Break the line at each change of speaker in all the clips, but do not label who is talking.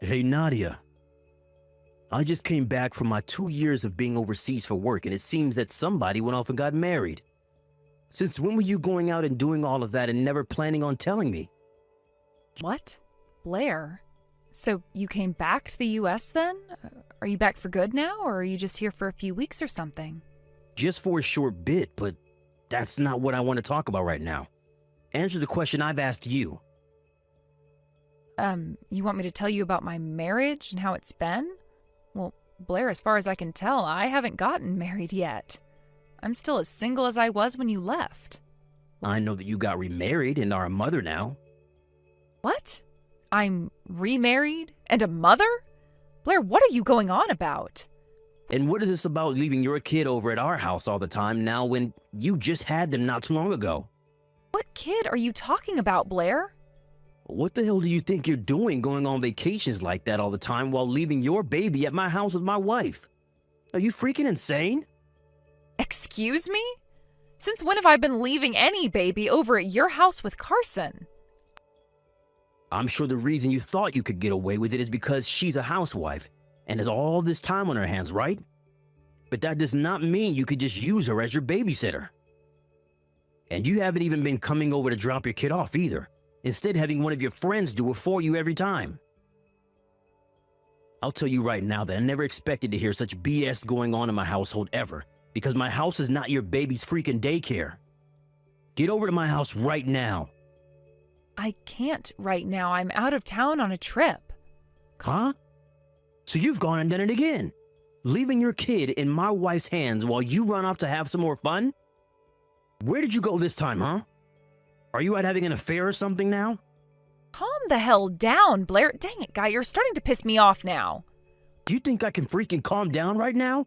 Hey, Nadia. I just came back from my 2 years of being overseas for work, and it seems that somebody went off and got married. Since when were you going out and doing all of that and never planning on telling me?
What? Blair? So you came back to the US then? Are you back for good now, or are you just here for a few weeks or something?
Just for a short bit, but that's not what I want to talk about right now. Answer the question I've asked you.
You want me to tell you about my marriage and how it's been? Well, Blair, as far as I can tell, I haven't gotten married yet. I'm still as single as I was when you left.
I know that you got remarried and are a mother now.
What? I'm remarried and a mother? Blair, what are you going on about?
And what is this about leaving your kid over at our house all the time now when you just had them not too long ago?
What kid are you talking about, Blair?
What the hell do you think you're doing going on vacations like that all the time while leaving your baby at my house with my wife? Are you freaking insane?
Excuse me? Since when have I been leaving any baby over at your house with Carson?
I'm sure the reason you thought you could get away with it is because she's a housewife and has all this time on her hands, right? But that does not mean you could just use her as your babysitter. And you haven't even been coming over to drop your kid off either, instead having one of your friends do it for you every time. I'll tell you right now that I never expected to hear such BS going on in my household ever, because my house is not your baby's freaking daycare. Get over to my house right now.
I can't right now. I'm out of town on a trip.
Huh? So you've gone and done it again, leaving your kid in my wife's hands while you run off to have some more fun? Where did you go this time, huh? Are you out having an affair or something now?
Calm the hell down, Blair. Dang it, guy, you're starting to piss me off now.
Do you think I can freaking calm down right now?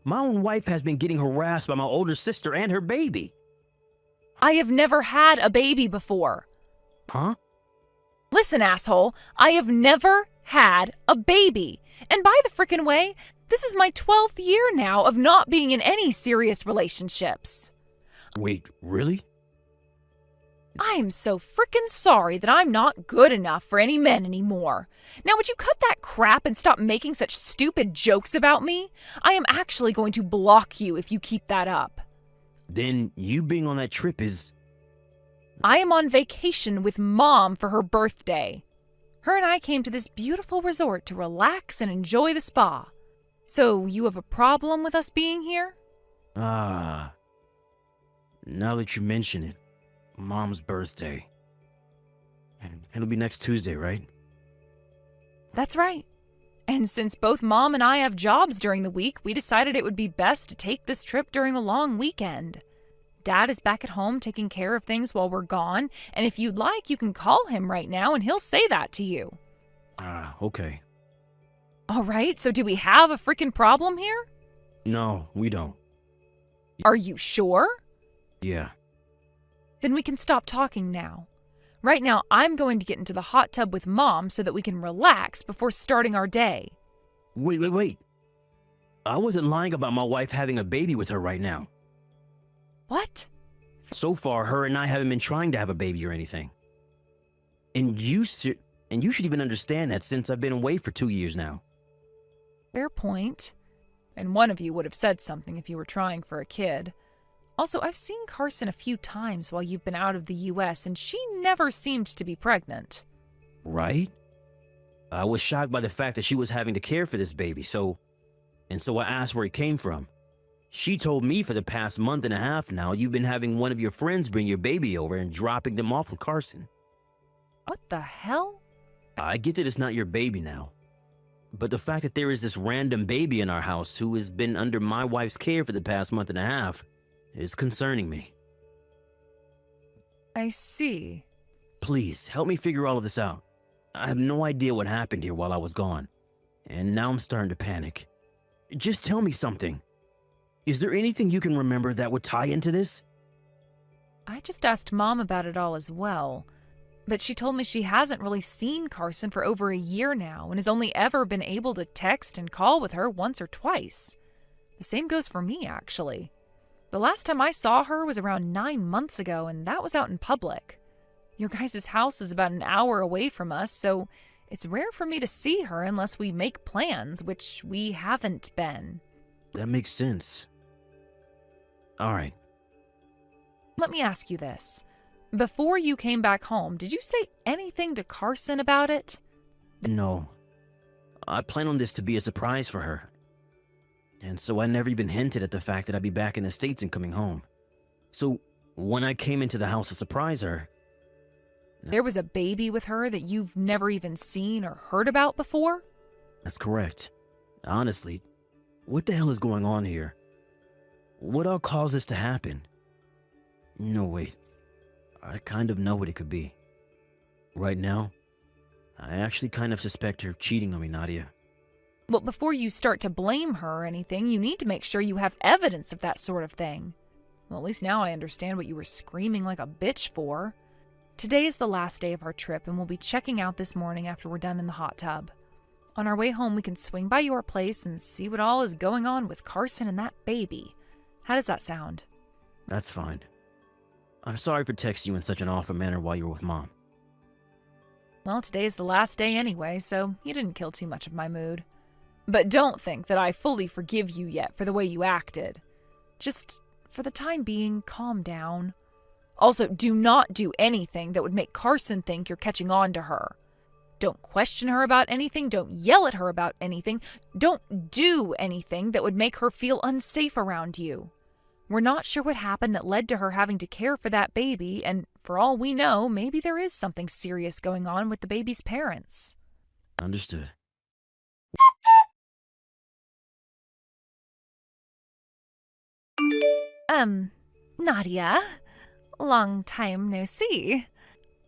My own wife has been getting harassed by my older sister and her baby.
I have never had a baby before.
Huh?
Listen, asshole, I have never had a baby. And by the frickin' way, this is my 12th year now of not being in any serious relationships.
Wait, really?
I am so frickin' sorry that I'm not good enough for any men anymore. Now, would you cut that crap and stop making such stupid jokes about me? I am actually going to block you if you keep that up.
Then you being on that trip is...
I am on vacation with Mom for her birthday. Her and I came to this beautiful resort to relax and enjoy the spa. So you have a problem with us being here?
Now that you mention it, Mom's birthday. It'll be next Tuesday, right?
That's right. And since both Mom and I have jobs during the week, we decided it would be best to take this trip during a long weekend. Dad is back at home taking care of things while we're gone, and if you'd like, you can call him right now and he'll say that to you.
Okay.
All right, so do we have a freaking problem here?
No, we don't.
Are you sure?
Yeah.
Then we can stop talking now. Right now, I'm going to get into the hot tub with Mom so that we can relax before starting our day.
Wait. I wasn't lying about my wife having a baby with her right now.
What?
So far, her and I haven't been trying to have a baby or anything. And you should even understand that since I've been away for 2 years now.
Fair point. And one of you would have said something if you were trying for a kid. Also, I've seen Carson a few times while you've been out of the US, and she never seemed to be pregnant.
Right? I was shocked by the fact that she was having to care for this baby, so I asked where it came from. She told me for the past month and a half now, you've been having one of your friends bring your baby over and dropping them off with Carson.
What the hell?
I get that it's not your baby now, but the fact that there is this random baby in our house who has been under my wife's care for the past month and a half is concerning me.
I see.
Please, help me figure all of this out. I have no idea what happened here while I was gone, and now I'm starting to panic. Just tell me something. Is there anything you can remember that would tie into this?
I just asked Mom about it all as well, but she told me she hasn't really seen Carson for over a year now and has only ever been able to text and call with her once or twice. The same goes for me, actually. The last time I saw her was around 9 months ago, and that was out in public. Your guys' house is about an hour away from us, so It's rare for me to see her unless we make plans, which we haven't been.
That makes sense. All right.
Let me ask you this. Before you came back home, did you say anything to Carson about it?
No. I plan on this to be a surprise for her. And so I never even hinted at the fact that I'd be back in the States and coming home. So when I came into the house to surprise her...
There was a baby with her that you've never even seen or heard about before?
That's correct. Honestly, what the hell is going on here? What all caused this to happen? No, wait. I kind of know what it could be. Right now, I actually kind of suspect her of cheating on me, Nadia.
Well, before you start to blame her or anything, you need to make sure you have evidence of that sort of thing. Well, at least now I understand what you were screaming like a bitch for. Today is the last day of our trip, and we'll be checking out this morning after we're done in the hot tub. On our way home, we can swing by your place and see what all is going on with Carson and that baby. How does that sound?
That's fine. I'm sorry for texting you in such an awful manner while you were with Mom.
Well, today is the last day anyway, so you didn't kill too much of my mood. But don't think that I fully forgive you yet for the way you acted. Just, for the time being, calm down. Also, do not do anything that would make Carson think you're catching on to her. Don't question her about anything. Don't yell at her about anything. Don't do anything that would make her feel unsafe around you. We're not sure what happened that led to her having to care for that baby, and for all we know, maybe there is something serious going on with the baby's parents.
Understood.
Nadia, long time no see.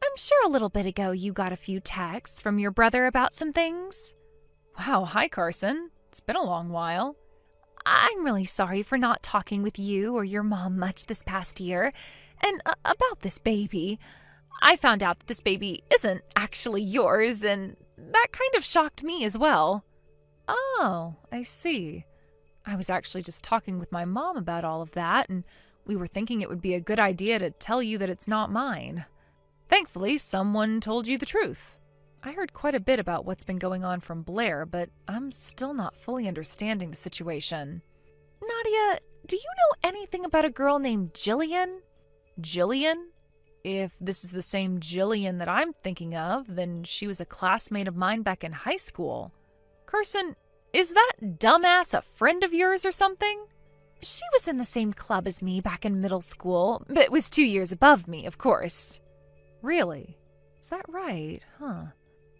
I'm sure a little bit ago you got a few texts from your brother about some things. Wow, hi Carson. It's been a long while. I'm really sorry for not talking with you or your mom much this past year. And about this baby. I found out that this baby isn't actually yours, and that kind of shocked me as well. Oh, I see. I was actually just talking with my mom about all of that, and we were thinking it would be a good idea to tell you that it's not mine. Thankfully, someone told you the truth. I heard quite a bit about what's been going on from Blair, but I'm still not fully understanding the situation. Nadia, do you know anything about a girl named Jillian? Jillian? If this is the same Jillian that I'm thinking of, then she was a classmate of mine back in high school. Carson, is that dumbass a friend of yours or something? She was in the same club as me back in middle school, but was 2 years above me, of course. Really? Is that right? Huh.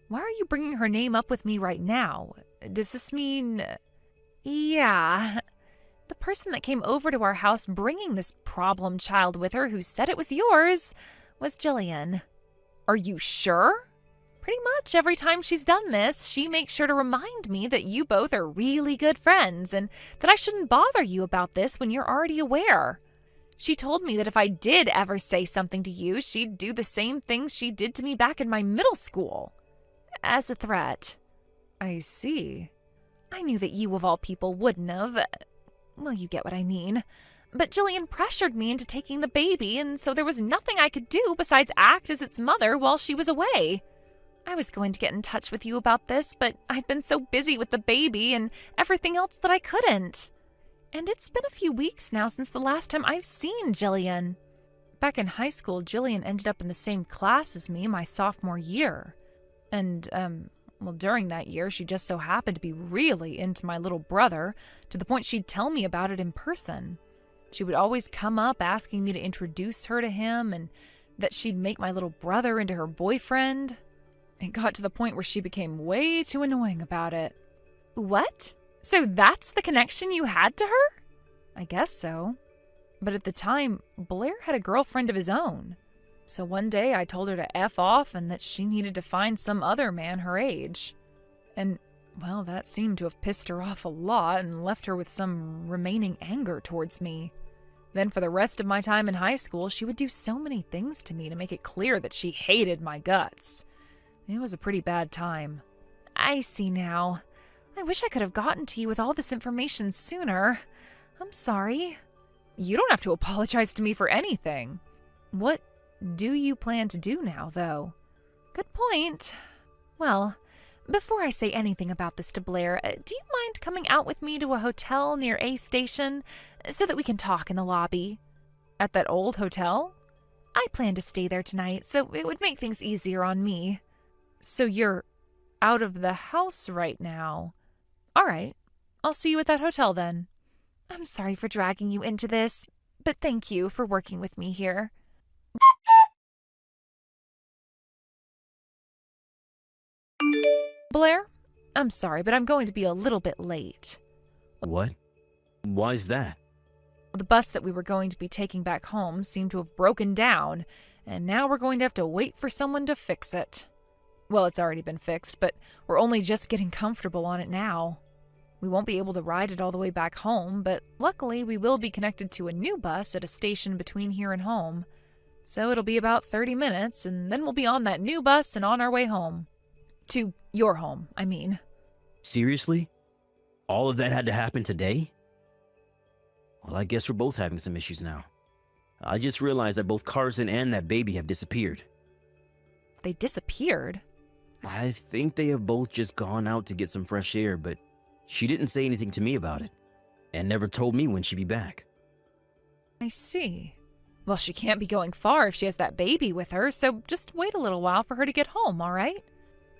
Why are you bringing her name up with me right now? Does this mean... Yeah. The person that came over to our house bringing this problem child with her who said it was yours was Jillian. Are you sure? Pretty much every time she's done this, she makes sure to remind me that you both are really good friends and that I shouldn't bother you about this when you're already aware. She told me that if I did ever say something to you, she'd do the same things she did to me back in my middle school. As a threat. I see. I knew that you of all people wouldn't have. Well, you get what I mean. But Jillian pressured me into taking the baby, and so there was nothing I could do besides act as its mother while she was away. I was going to get in touch with you about this, but I'd been so busy with the baby and everything else that I couldn't. And it's been a few weeks now since the last time I've seen Jillian. Back in high school, Jillian ended up in the same class as me my sophomore year. And, during that year, she just so happened to be really into my little brother, to the point she'd tell me about it in person. She would always come up asking me to introduce her to him, and that she'd make my little brother into her boyfriend. It got to the point where she became way too annoying about it. What? So that's the connection you had to her? I guess so. But at the time, Blair had a girlfriend of his own. So one day I told her to F off and that she needed to find some other man her age. And, well, that seemed to have pissed her off a lot and left her with some remaining anger towards me. Then for the rest of my time in high school, she would do so many things to me to make it clear that she hated my guts. It was a pretty bad time. I see now. I wish I could have gotten to you with all this information sooner. I'm sorry. You don't have to apologize to me for anything. What do you plan to do now, though? Good point. Well, Before I say anything about this to Blair, do you mind coming out with me to a hotel near A Station so that we can talk in the lobby? At that old hotel? I plan to stay there tonight, so it would make things easier on me. So you're out of the house right now. All right, I'll see you at that hotel then. I'm sorry for dragging you into this, but thank you for working with me here. Blair, I'm sorry, but I'm going to be a little bit late.
What? Why's that?
The bus that we were going to be taking back home seemed to have broken down, and now we're going to have to wait for someone to fix it. Well, it's already been fixed, but we're only just getting comfortable on it now. We won't be able to ride it all the way back home, but luckily we will be connected to a new bus at a station between here and home. So it'll be about 30 minutes, and then we'll be on that new bus and on our way home. To your home, I mean.
Seriously? All of that had to happen today? Well, I guess we're both having some issues now. I just realized that both Carson and that baby have disappeared.
They disappeared?
I think they have both just gone out to get some fresh air, but she didn't say anything to me about it, and never told me when she'd be back.
I see. Well, she can't be going far if she has that baby with her, so just wait a little while for her to get home, all right?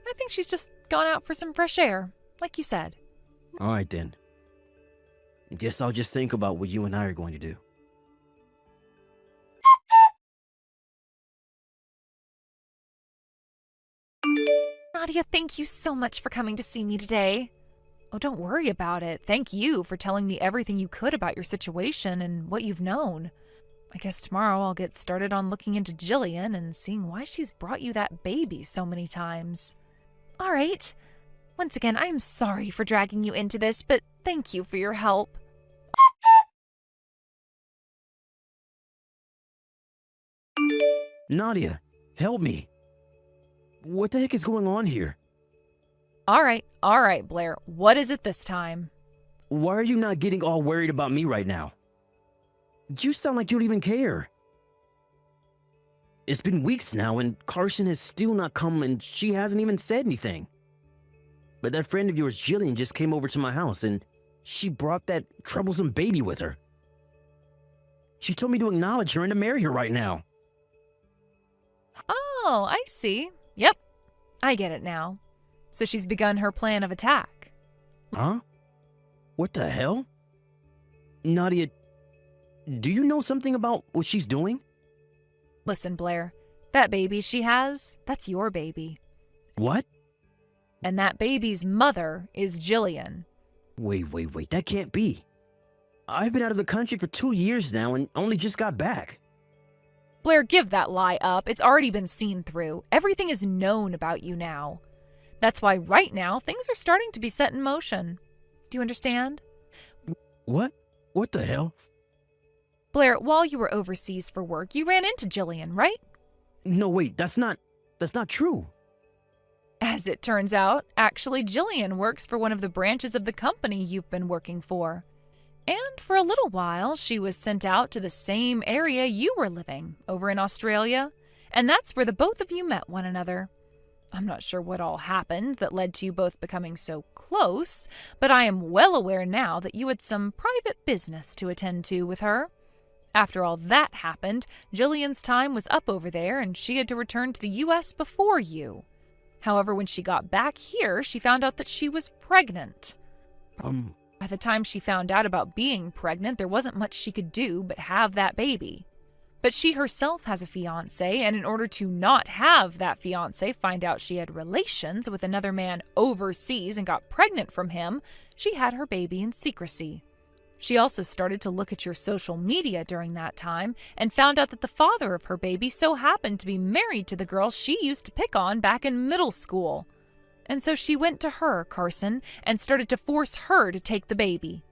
I think she's just gone out for some fresh air, like you said.
All right, then. Guess I'll just think about what you and I are going to do.
Nadia, thank you so much for coming to see me today. Oh, don't worry about it. Thank you for telling me everything you could about your situation and what you've known. I guess tomorrow I'll get started on looking into Jillian and seeing why she's brought you that baby so many times. All right. Once again, I'm sorry for dragging you into this, but thank you for your help.
Nadia, help me. What the heck is going on here?
All right, Blair. What is it this time?
Why are you not getting all worried about me right now? You sound like you don't even care. It's been weeks now and Carson has still not come and she hasn't even said anything. But that friend of yours, Jillian, just came over to my house and she brought that troublesome baby with her. She told me to acknowledge her and to marry her right now.
Oh, I see. Yep, I get it now. So she's begun her plan of attack.
Huh? What the hell? Nadia, do you know something about what she's doing?
Listen, Blair, that baby she has, that's your baby.
What?
And that baby's mother is Jillian.
Wait, that can't be. I've been out of the country for 2 years now and only just got back.
Blair, give that lie up. It's already been seen through. Everything is known about you now. That's why right now things are starting to be set in motion. Do you understand?
What? What the hell?
Blair, while you were overseas for work, you ran into Jillian, right?
No, wait, that's not true.
As it turns out, actually Jillian works for one of the branches of the company you've been working for. And for a little while, she was sent out to the same area you were living, over in Australia, and that's where the both of you met one another. I'm not sure what all happened that led to you both becoming so close, but I am well aware now that you had some private business to attend to with her. After all that happened, Jillian's time was up over there and she had to return to the U.S. before you. However, when she got back here, she found out that she was pregnant. By the time she found out about being pregnant, there wasn't much she could do but have that baby. But she herself has a fiancé, and in order to not have that fiancé find out she had relations with another man overseas and got pregnant from him, she had her baby in secrecy. She also started to look at your social media during that time and found out that the father of her baby so happened to be married to the girl she used to pick on back in middle school. And so she went to her, Carson, and started to force her to take the baby.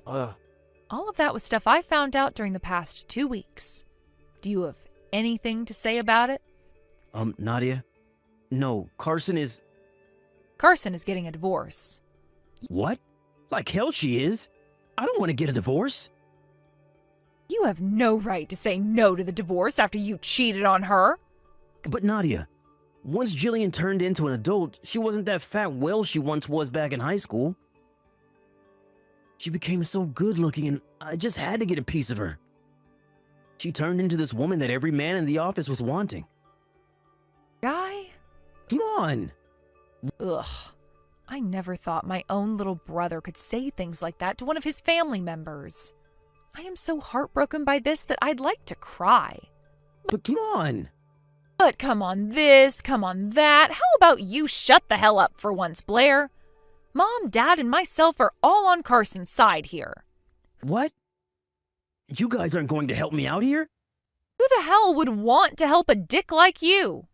All of that was stuff I found out during the past 2 weeks. Do you have anything to say about it?
Nadia? No, Carson is
getting a divorce.
What? Like hell she is. I don't want to get a divorce.
You have no right to say no to the divorce after you cheated on her.
But Nadia, Once Jillian turned into an adult, she wasn't that fat whale she once was back in high school. She became so good looking and I just had to get a piece of her. She turned into this woman that every man in the office was wanting.
Guy?
Come on!
Ugh. I never thought my own little brother could say things like that to one of his family members. I am so heartbroken by this that I'd like to cry.
But come on!
But come on this, come on that. How about you shut the hell up for once, Blair? Mom, Dad, and myself are all on Carson's side here.
What? You guys aren't going to help me out here?
Who the hell would want to help a dick like you?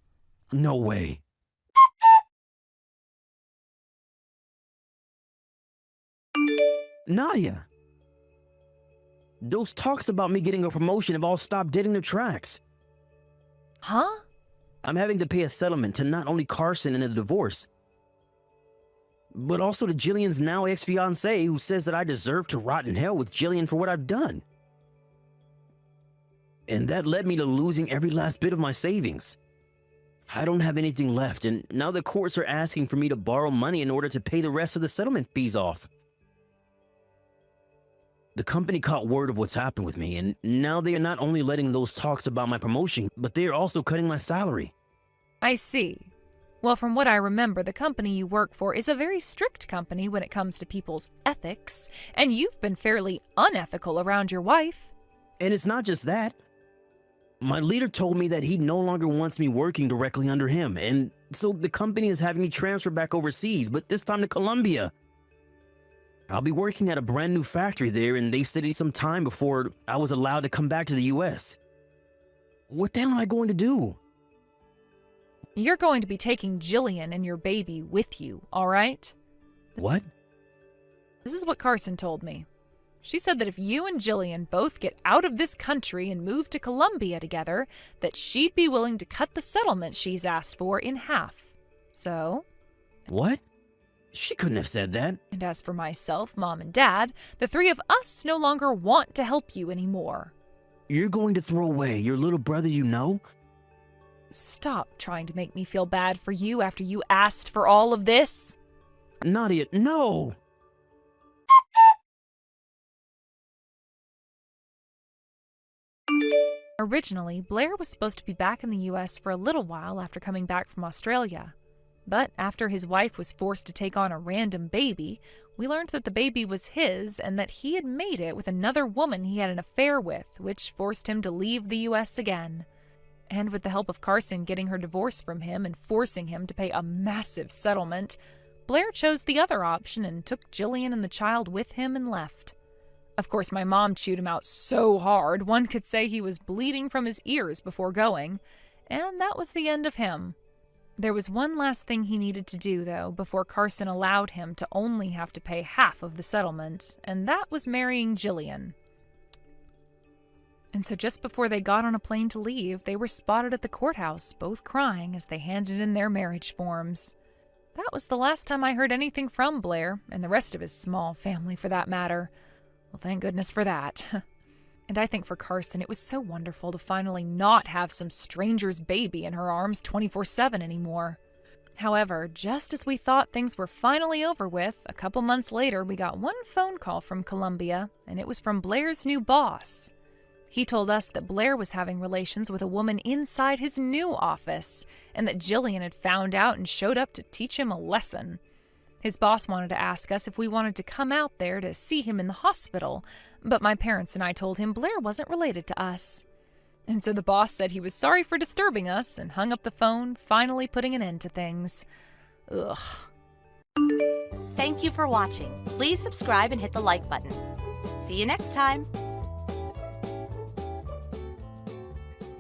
No way. Nadia. Those talks about me getting a promotion have all stopped dead in their tracks.
Huh?
I'm having to pay a settlement to not only Carson in a divorce, but also to Jillian's now ex-fiancé who says that I deserve to rot in hell with Jillian for what I've done. And that led me to losing every last bit of my savings. I don't have anything left, and now the courts are asking for me to borrow money in order to pay the rest of the settlement fees off. The company caught word of what's happened with me, and now they are not only letting those talks about my promotion, but they are also cutting my salary.
I see. Well, from what I remember, the company you work for is a very strict company when it comes to people's ethics, and you've been fairly unethical around your wife.
And it's not just that. My leader told me that he no longer wants me working directly under him, and so the company is having me transfer back overseas, but this time to Colombia. I'll be working at a brand new factory there, and they said some time before I was allowed to come back to the US. What the hell am I going to do?
You're going to be taking Jillian and your baby with you, all right?
What?
This is what Carson told me. She said that if you and Jillian both get out of this country and move to Colombia together, that she'd be willing to cut the settlement she's asked for in half. So?
What? She couldn't have said that.
And as for myself, Mom, and Dad, the three of us no longer want to help you anymore.
You're going to throw away your little brother you know?
Stop trying to make me feel bad for you after you asked for all of this.
Nadia, no!
Originally, Blair was supposed to be back in the US for a little while after coming back from Australia. But after his wife was forced to take on a random baby, we learned that the baby was his and that he had made it with another woman he had an affair with, which forced him to leave the US again. And with the help of Carson getting her divorce from him and forcing him to pay a massive settlement, Blair chose the other option and took Jillian and the child with him and left. Of course, my mom chewed him out so hard, one could say he was bleeding from his ears before going, and that was the end of him. There was one last thing he needed to do, though, before Carson allowed him to only have to pay half of the settlement, and that was marrying Jillian. And so just before they got on a plane to leave, they were spotted at the courthouse, both crying as they handed in their marriage forms. That was the last time I heard anything from Blair, and the rest of his small family for that matter. Well, thank goodness for that. And I think for Carson, it was so wonderful to finally not have some stranger's baby in her arms 24/7 anymore. However, just as we thought things were finally over with, a couple months later we got one phone call from Colombia, and it was from Blair's new boss. He told us that Blair was having relations with a woman inside his new office, and that Jillian had found out and showed up to teach him a lesson. His boss wanted to ask us if we wanted to come out there to see him in the hospital, but my parents and I told him Blair wasn't related to us. And so the boss said he was sorry for disturbing us and hung up the phone, finally putting an end to things. Ugh.
Thank you for watching. Please subscribe and hit the like button. See you next time.